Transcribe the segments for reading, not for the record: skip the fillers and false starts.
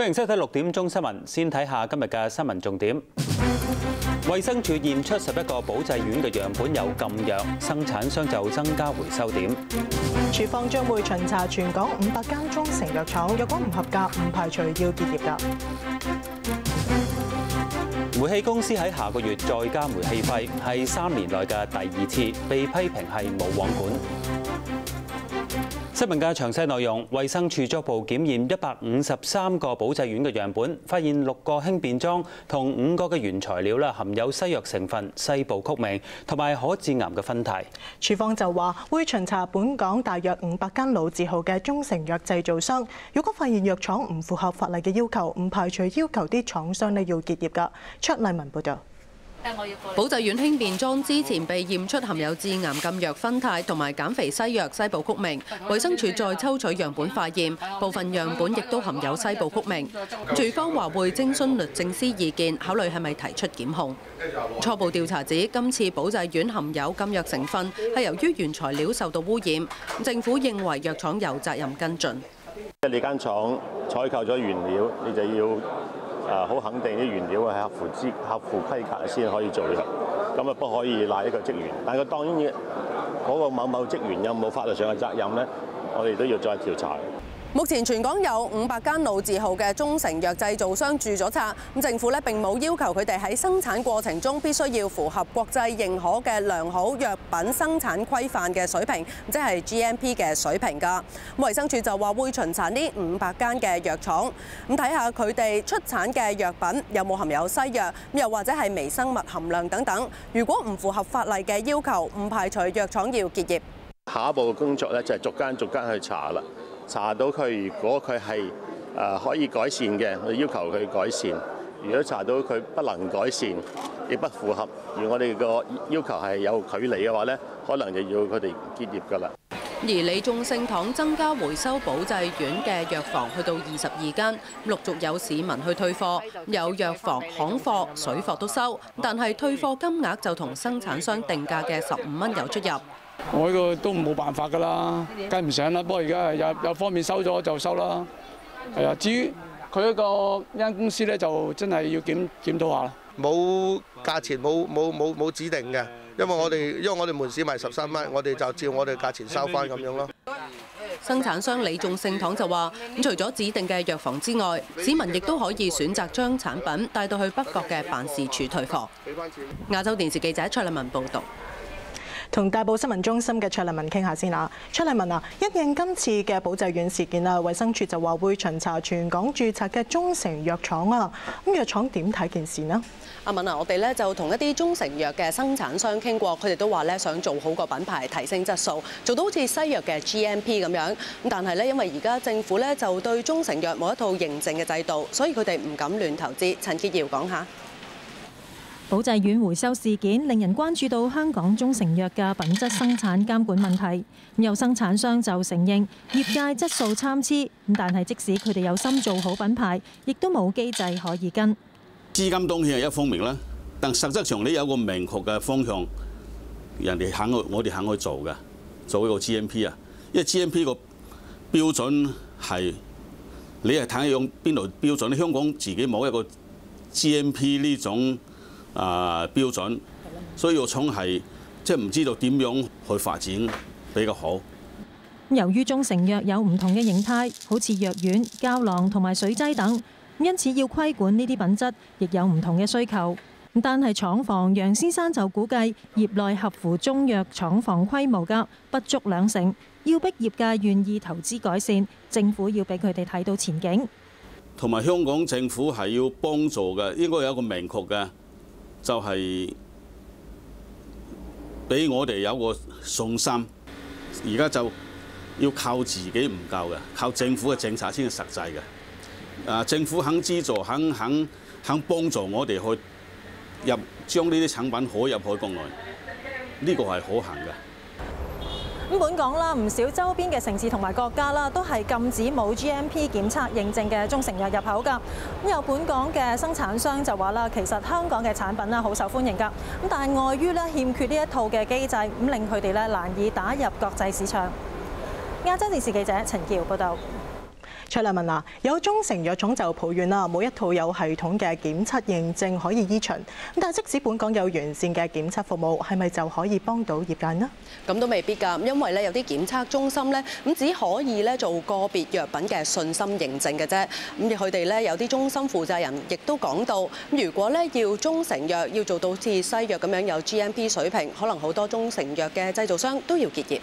歡迎收睇6點鐘新聞，先睇下今日嘅新聞重點。衛生署驗出11個保濟丸嘅樣本有禁藥，生產商就增加回收點。署方將會巡查全港500間中成藥廠，若果唔合格，唔排除要結業㗎。煤氣公司喺下個月再加煤氣費，係3年內嘅第2次，被批評係冇網管。新聞嘅詳細內容，衛生署初步檢驗153個保濟丸嘅樣本，發現6個氫便裝同5個嘅原材料含有西藥成分西部曲明同埋可致癌嘅酚酞。署方就話會巡查本港大約500間老字號嘅中成藥製造商，如果發現藥廠唔符合法例嘅要求，唔排除要求啲廠商要結業㗎。卓麗文報導。保濟丸氫便裝之前被驗出含有致癌禁藥酚酞同埋減肥西藥西部曲明，衛生署再抽取樣本發現部分樣本亦都含有西部曲明。署方話會徵詢律政司意見，考慮係咪提出檢控。初步調查指今次保濟丸含有禁藥成分係由於原材料受到污染，政府認為藥廠有責任跟進。你間廠採購咗原料，你就要好肯定啲原料係合乎規格先可以做嘅，咁啊不可以賴一個職員。但係佢當然嗰個某職員有冇法律上嘅責任咧，我哋都要再調查。目前全港有500間老字號嘅中成藥製造商註咗冊，咁政府並冇要求佢哋喺生產過程中必須要符合國際認可嘅良好藥品生產規範嘅水平，即係 GMP 嘅水平㗎。衛生署就話會巡查呢500間嘅藥廠，咁睇下佢哋出產嘅藥品有冇含有西藥，又或者係微生物含量等等。如果唔符合法例嘅要求，唔排除藥廠要結業。下一步嘅工作咧就係逐間去查啦。查到佢，如果佢係可以改善嘅，我哋要求佢改善；如果查到佢不能改善，亦不符合，而我哋個要求係有距離嘅話咧，可能就要佢哋結業㗎啦。而李眾聖堂增加回收保濟丸嘅藥房去到22間，陸續有市民去退貨，有藥房、行貨、水貨都收，但係退貨金額就同生產商定價嘅15蚊有出入。我呢個都冇辦法㗎啦，跟唔上啦。不過而家有方面收咗就收啦。係啊，至於佢一個間公司咧，就真係要檢討下啦。冇價錢冇指定嘅，因為我哋門市賣13蚊，我哋就照我哋價錢收翻咁樣咯。生產商李眾聖堂就話：除咗指定嘅藥房之外，市民亦都可以選擇將產品帶到去北角嘅辦事處退貨。亞洲電視記者卓麗文報導。同大埔新聞中心嘅卓麗文傾下先啦。卓麗文啊，因應今次嘅保濟丸事件啊，衛生署就話會巡查全港註冊嘅中成藥廠啊。咁藥廠點睇件事呢？阿敏啊，我哋咧就同一啲中成藥嘅生產商傾過，佢哋都話咧想做好個品牌，提升質素，做到好似西藥嘅 GMP 咁樣。咁但係咧，因為而家政府咧就對中成藥冇一套認證嘅制度，所以佢哋唔敢亂投資。陳潔瑤講下。保濟丸回收事件令人關注到香港中成藥嘅品質生產監管問題。有生產商就承認業界質素參差，但係即使佢哋有心做好品牌，亦都冇機制可以跟。資金當然係一方面啦，但實質上你有個明確嘅方向，我哋肯去做嘅，做呢個 GMP 啊。因為 GMP 個標準係你係睇用邊度標準咧？香港自己冇一個 GMP 呢種標準，所以個廠係即係唔知道點樣去發展比較好。由於中成藥有唔同嘅形態，好似藥丸、膠囊同埋水劑等，因此要規管呢啲品質，亦有唔同嘅需求。但係廠房楊先生就估計，業內合乎中藥廠房規模嘅不足20%，要逼業界願意投資改善，政府要俾佢哋睇到前景。同埋香港政府係要幫助嘅，應該有一個明確嘅。就係俾我哋有個信心，而家就要靠自己唔夠嘅，靠政府嘅政策先係實際嘅。政府肯資助、肯幫助我哋去將呢啲產品可入去國內，呢個係可行嘅。咁本港啦，唔少周邊嘅城市同埋國家啦，都係禁止冇 GMP 檢測認證嘅中成藥入口㗎。咁有本港嘅生產商就話啦，其實香港嘅產品啦好受歡迎㗎。咁但係礙於咧欠缺呢一套嘅機制，咁令佢哋咧難以打入國際市場。亞洲電視記者陳喬報導。卓亮文啊，有中成藥廠就抱怨啦，冇一套有系統嘅檢測認證可以依循。咁但係即使本港有完善嘅檢測服務，係咪就可以幫到業界呢？咁都未必㗎，因為咧有啲檢測中心咧咁只可以咧做個別藥品嘅信心認證嘅啫。咁佢哋咧有啲中心負責人亦都講到，如果咧要中成藥要做到好似西藥咁樣有 GMP 水平，可能好多中成藥嘅製造商都要結業。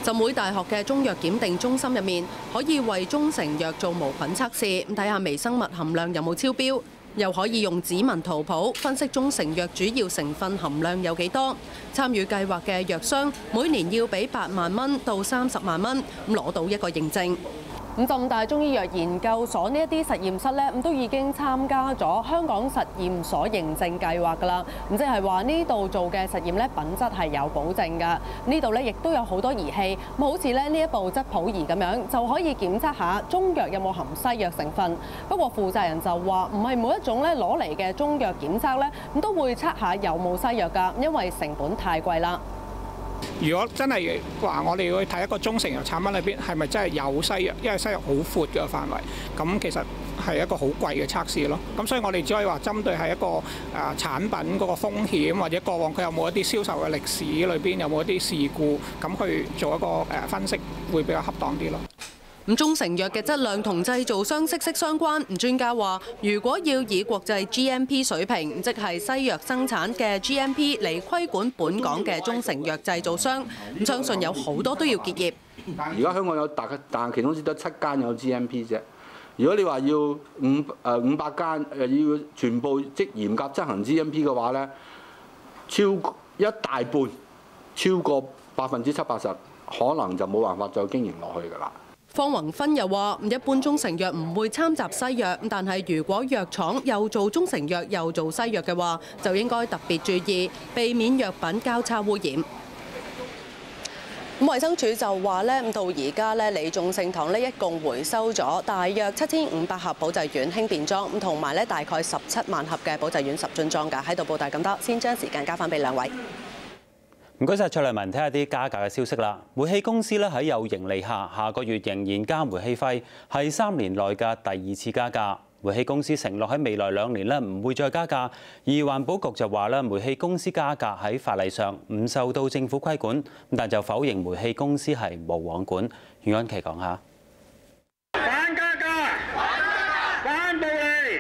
浸會大學嘅中藥檢定中心入面，可以為中成藥做無菌測試，睇下微生物含量有冇超標，又可以用指紋圖譜分析中成藥主要成分含量有幾多。參與計劃嘅藥商每年要俾8萬蚊到30萬蚊，咁攞到一個認證。咁浸大中醫藥研究所呢一啲實驗室咧，咁都已經參加咗香港實驗所認證計劃㗎啦。咁即係話呢度做嘅實驗咧，品質係有保證㗎。呢度咧亦都有好多儀器，咁好似咧呢一部質譜儀咁樣，就可以檢測下中藥有冇含西藥成分。不過負責人就話，唔係每一種咧攞嚟嘅中藥檢測咧，咁都會測下有冇西藥㗎，因為成本太貴啦。如果真係話我哋要去睇一個中成藥產品裏邊係咪真係有西藥，因為西藥好闊嘅範圍，咁其實係一個好貴嘅測試咯。咁所以我哋只可以話針對係一個產品嗰個風險，或者過往佢有冇一啲銷售嘅歷史裏邊有冇一啲事故，咁去做一個分析會比較恰當啲咯。咁中成藥嘅質量同製造商息息相關。專家話，如果要以國際 GMP 水平，即係西藥生產嘅 GMP 嚟規管本港嘅中成藥製造商，咁相信有好多都要結業。而家香港有但其中只得7間有 GMP 啫。如果你話要500間要全部即嚴格執行 GMP 嘅話咧，超過一大半，超過70%，可能就冇辦法再經營落去㗎啦。方宏芬又話：一般中成藥唔會摻雜西藥，但係如果藥廠又做中成藥又做西藥嘅話，就應該特別注意，避免藥品交叉污染。咁衛生署就話咧，到而家咧，李眾聖堂咧一共回收咗大約7500盒保濟丸輕便裝，咁同埋咧大概17萬盒嘅保濟丸10樽裝㗎。喺度報道咁多，先將時間交翻俾兩位。唔該晒卓亮文，睇下啲加價嘅消息啦。煤氣公司咧喺有盈利下，下個月仍然加煤氣費，係3年內嘅第2次加價。煤氣公司承諾喺未來2年咧唔會再加價，而環保局就話咧煤氣公司加價喺法例上唔受到政府規管，但就否認煤氣公司係無皇管。袁安琪講下。反加價，反暴利，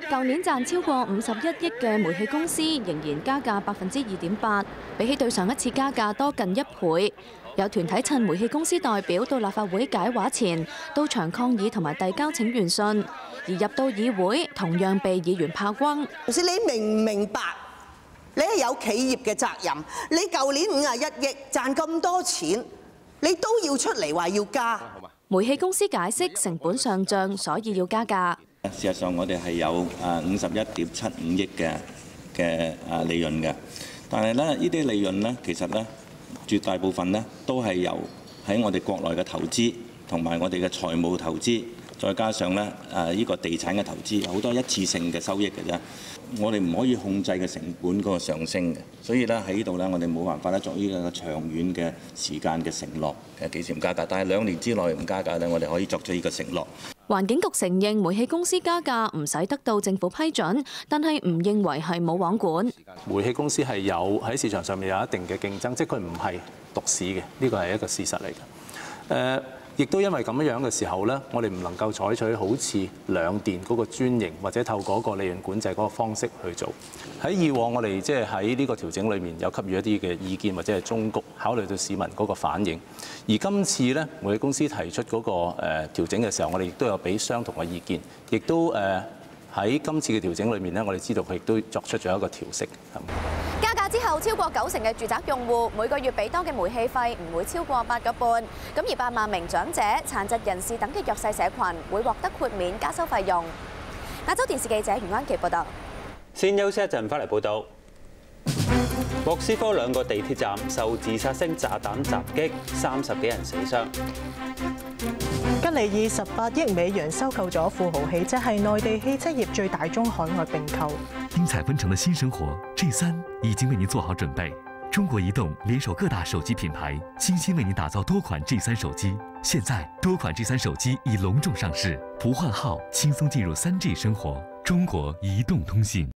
舊年賺超過51億嘅煤氣公司仍然加價2.8%，比起對上一次加價多近1倍。有團體趁煤氣公司代表到立法會解話前，到場抗議同埋遞交請願信，而入到議會同樣被議員炮轟。你明唔明白？你係有企業嘅責任，你舊年51億賺咁多錢，你都要出嚟話要加。煤氣公司解釋成本上漲，所以要加價。事實上，我哋係有51.75億嘅利潤嘅，但係咧呢啲利潤咧，其實咧絕大部分咧都係由喺我哋國內嘅投資同埋我哋嘅財務投資，再加上咧呢個地產嘅投資，好多一次性嘅收益嘅啫。我哋唔可以控制嘅成本嗰個上升嘅，所以咧喺呢度咧，我哋冇辦法咧作呢個長遠嘅時間嘅承諾，幾時唔加價。但係2年之內唔加價咧，我哋可以作出呢個承諾。環境局承認煤氣公司加價唔使得到政府批准，但係唔認為係冇網管。煤氣公司係有喺市場上面有一定嘅競爭，即係佢唔係獨市嘅，呢個係一個事實嚟嘅。亦都因為咁樣嘅時候咧，我哋唔能夠採取好似兩電嗰個專營或者透過個利潤管制嗰個方式去做。喺以往我哋即係喺呢個調整裏面有給予一啲嘅意見或者係忠告，考慮到市民嗰個反應。而今次咧，煤氣公司提出嗰個調整嘅時候，我哋亦都有俾相同嘅意見，亦都喺今次嘅調整裏面咧，我哋知道佢亦都作出咗一個調適。加價之後，超過90%嘅住宅用戶每個月俾多嘅煤氣費唔會超過8個半。咁而8萬名長者、殘疾人士等嘅弱勢社群會獲得豁免加收費用。亞洲電視記者袁安琪報道。先休息一陣，翻嚟報道。莫斯科2個地鐵站受自殺式炸彈襲擊，30幾人死傷。吉利以18億美元收購咗富豪汽車，係內地汽車業最大宗海外併購。精彩纷呈的新生活 G3 已經為你做好準備。中国移动联手各大手机品牌，精心为您打造多款 G3 手机。现在多款 G3 手机已隆重上市，不换号轻松进入3G 生活。中国移动通信。